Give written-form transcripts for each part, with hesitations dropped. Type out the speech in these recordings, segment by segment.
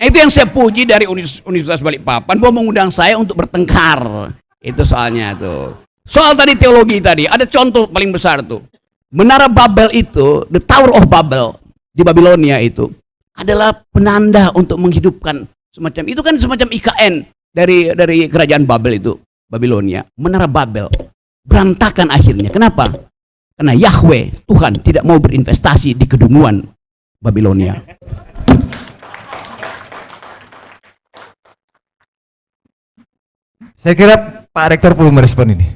Nah, itu yang saya puji dari Universitas Balikpapan, bahwa mengundang saya untuk bertengkar. Itu soalnya tuh. Soal tadi teologi tadi, ada contoh paling besar tuh. Menara Babel itu, the Tower of Babel di Babilonia itu adalah penanda untuk menghidupkan semacam itu, kan semacam IKN dari kerajaan Babel itu, Babilonia. Menara Babel berantakan akhirnya. Kenapa? Karena Yahweh, Tuhan, tidak mau berinvestasi di kedunguan Babilonia. Saya kira Pak Rektor perlu merespon ini.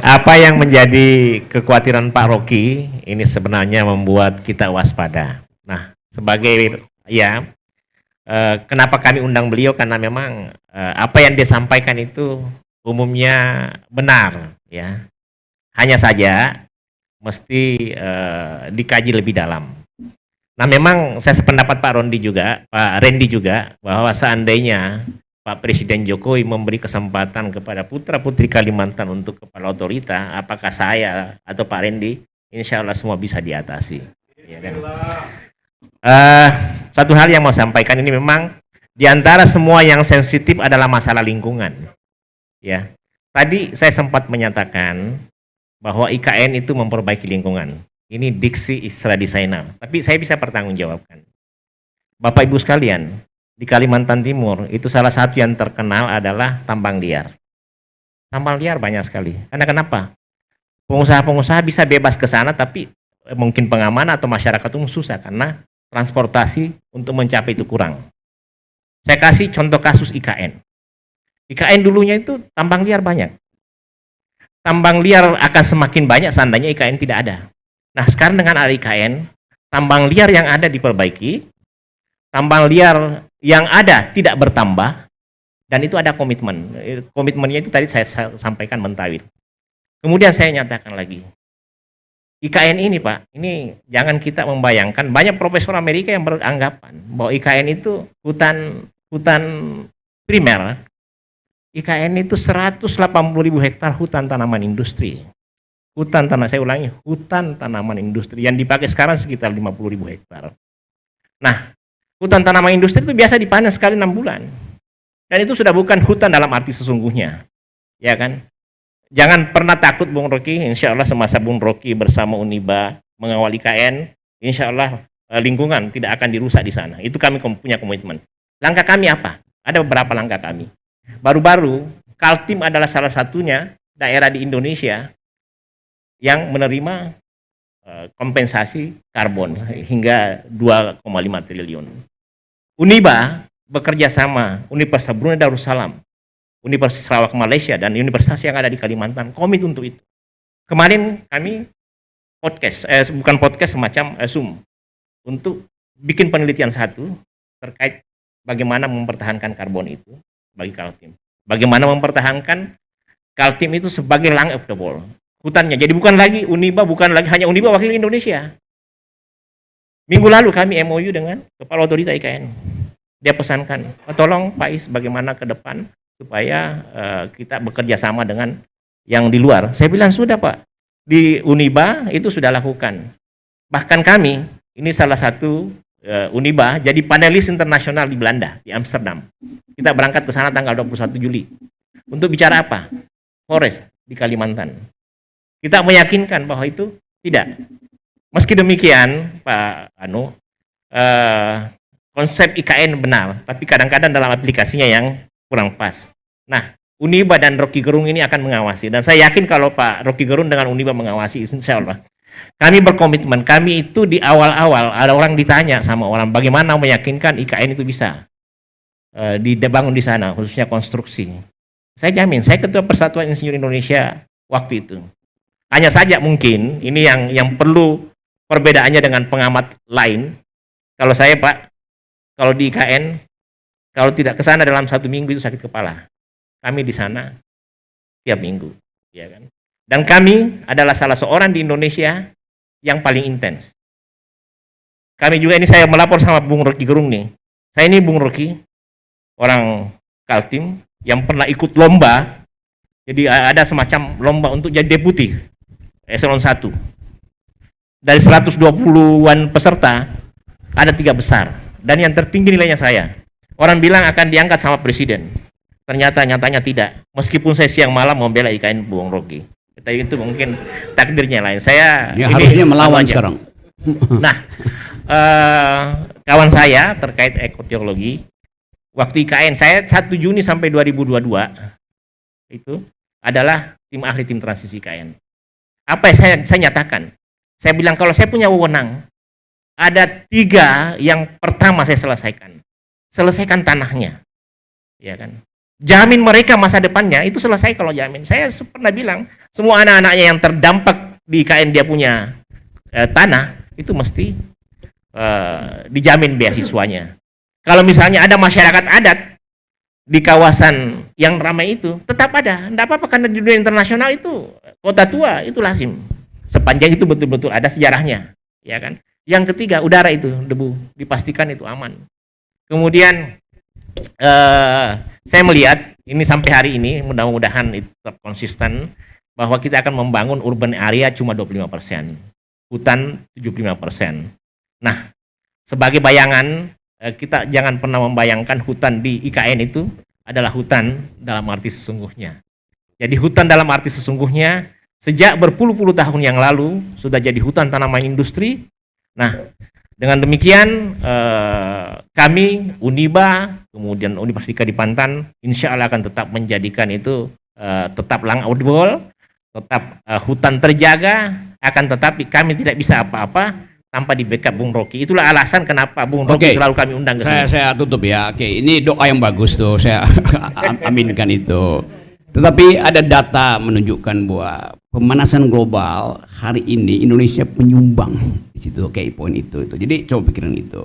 Apa yang menjadi kekhawatiran Pak Rocky ini sebenarnya membuat kita waspada. Nah, sebagai kenapa kami undang beliau, karena memang apa yang dia sampaikan itu umumnya benar, ya. Hanya saja mesti dikaji lebih dalam. Nah, memang saya sependapat Pak Randy juga, bahwa seandainya Pak Presiden Jokowi memberi kesempatan kepada putra-putri Kalimantan untuk kepala otorita, apakah saya atau Pak Randy, insya Allah semua bisa diatasi. Ya kan? Satu hal yang mau sampaikan, ini memang diantara semua yang sensitif adalah masalah lingkungan. Ya, tadi saya sempat menyatakan bahwa IKN itu memperbaiki lingkungan. Ini diksi istilah desainer, tapi saya bisa pertanggungjawabkan. Bapak Ibu sekalian, di Kalimantan Timur itu salah satu yang terkenal adalah tambang liar. Tambang liar banyak sekali. Karena kenapa? Pengusaha-pengusaha bisa bebas ke sana, tapi mungkin pengamanan atau masyarakat umum susah karena transportasi untuk mencapai itu kurang. Saya kasih contoh kasus IKN. IKN dulunya itu tambang liar banyak. Tambang liar akan semakin banyak seandainya IKN tidak ada. Nah, sekarang dengan ada IKN, tambang liar yang ada diperbaiki, tambang liar yang ada tidak bertambah, dan itu ada komitmen. Komitmennya itu tadi saya sampaikan mentawir. Kemudian saya nyatakan lagi, IKN ini Pak, ini jangan kita membayangkan, banyak profesor Amerika yang beranggapan bahwa IKN itu hutan primer. IKN itu 180.000 hektar hutan tanaman industri. Hutan tanaman industri yang dipakai sekarang sekitar 50.000 hektar. Nah, hutan tanaman industri itu biasa dipanen sekali 6 bulan. Dan itu sudah bukan hutan dalam arti sesungguhnya. Ya kan? Jangan pernah takut Bung Rocky, insya Allah semasa Bung Rocky bersama Uniba mengawal IKN, insya Allah lingkungan tidak akan dirusak di sana. Itu kami punya komitmen. Langkah kami apa? Ada beberapa langkah kami. Baru-baru, Kaltim adalah salah satunya daerah di Indonesia yang menerima kompensasi karbon hingga 2,5 triliun. Uniba bekerja sama Universitas Brunei Darussalam, Universitas Sarawak Malaysia, dan universitas yang ada di Kalimantan komit untuk itu. Kemarin kami semacam Zoom untuk bikin penelitian satu terkait bagaimana mempertahankan karbon itu bagi Kaltim. Bagaimana mempertahankan Kaltim itu sebagai lung of the world. Hutannya. Jadi bukan lagi Uniba, bukan lagi hanya Uniba wakil Indonesia. Minggu lalu kami MOU dengan Kepala Otorita IKN. Dia pesankan, tolong Pak Is bagaimana ke depan supaya kita bekerja sama dengan yang di luar. Saya bilang sudah Pak, di Uniba itu sudah lakukan. Bahkan kami, ini salah satu Uniba jadi panelis internasional di Belanda, di Amsterdam. Kita berangkat ke sana tanggal 21 Juli. Untuk bicara apa? Forest di Kalimantan. Kita meyakinkan bahwa itu tidak. Meski demikian, Pak konsep IKN benar, tapi kadang-kadang dalam aplikasinya yang kurang pas. Nah, Uniba dan Rocky Gerung ini akan mengawasi, dan saya yakin kalau Pak Rocky Gerung dengan Uniba mengawasi, insya Allah. Kami berkomitmen, kami itu di awal-awal ada orang ditanya sama orang bagaimana meyakinkan IKN itu bisa dibangun di sana, khususnya konstruksi. Saya jamin, saya Ketua Persatuan Insinyur Indonesia waktu itu. Hanya saja mungkin ini yang perlu perbedaannya dengan pengamat lain. Kalau saya Pak, kalau di IKN, kalau tidak ke sana dalam 1 minggu itu sakit kepala. Kami di sana tiap minggu, ya kan? Dan kami adalah salah seorang di Indonesia yang paling intens. Kami juga ini saya melapor sama Bung Rocky Gerung nih. Saya ini Bung Rocky, orang Kaltim yang pernah ikut lomba. Jadi ada semacam lomba untuk jadi deputi eselon 1. dari 120-an peserta ada 3 besar, dan yang tertinggi nilainya saya. Orang bilang akan diangkat sama presiden, ternyata nyatanya tidak, meskipun saya siang malam membela IKN Bung Rocky. Tapi itu mungkin takdirnya lain. Saya Ya, ini harusnya melawan aja. sekarang. Nah, kawan saya terkait ekoteologi, waktu IKN saya 1 Juni sampai 2022 itu adalah tim ahli tim transisi IKN. Apa yang saya nyatakan? Saya bilang kalau saya punya wewenang, ada 3 yang pertama saya selesaikan tanahnya, ya kan? Jamin mereka masa depannya itu selesai kalau jamin. Saya pernah bilang semua anak-anaknya yang terdampak di IKN dia punya tanah itu mesti dijamin beasiswanya. Kalau misalnya ada masyarakat adat di kawasan yang ramai itu, tetap ada, tidak apa-apa karena di dunia internasional itu kota tua itu lazim. Sepanjang itu betul-betul ada sejarahnya, ya kan? Yang ketiga, udara itu debu dipastikan itu aman. Kemudian saya melihat ini sampai hari ini mudah-mudahan itu tetap konsisten bahwa kita akan membangun urban area cuma 25%, hutan 75%. Nah, sebagai bayangan kita jangan pernah membayangkan hutan di IKN itu adalah hutan dalam arti sesungguhnya. Jadi hutan dalam arti sesungguhnya sejak berpuluh-puluh tahun yang lalu sudah jadi hutan tanaman industri. Nah, dengan demikian kami Uniba, kemudian Universitas di Pantan, insya Allah akan tetap menjadikan itu tetap lang outwall, tetap hutan terjaga, akan tetapi kami tidak bisa apa-apa tanpa di backup Bung Rocky. Itulah alasan kenapa Bung Rocky selalu kami undang ke sini. Saya tutup ya. Oke, ini doa yang bagus tuh. Saya aminkan itu. Tetapi ada data menunjukkan bahwa pemanasan global hari ini Indonesia penyumbang di situ, key point itu. Jadi coba pikirin itu.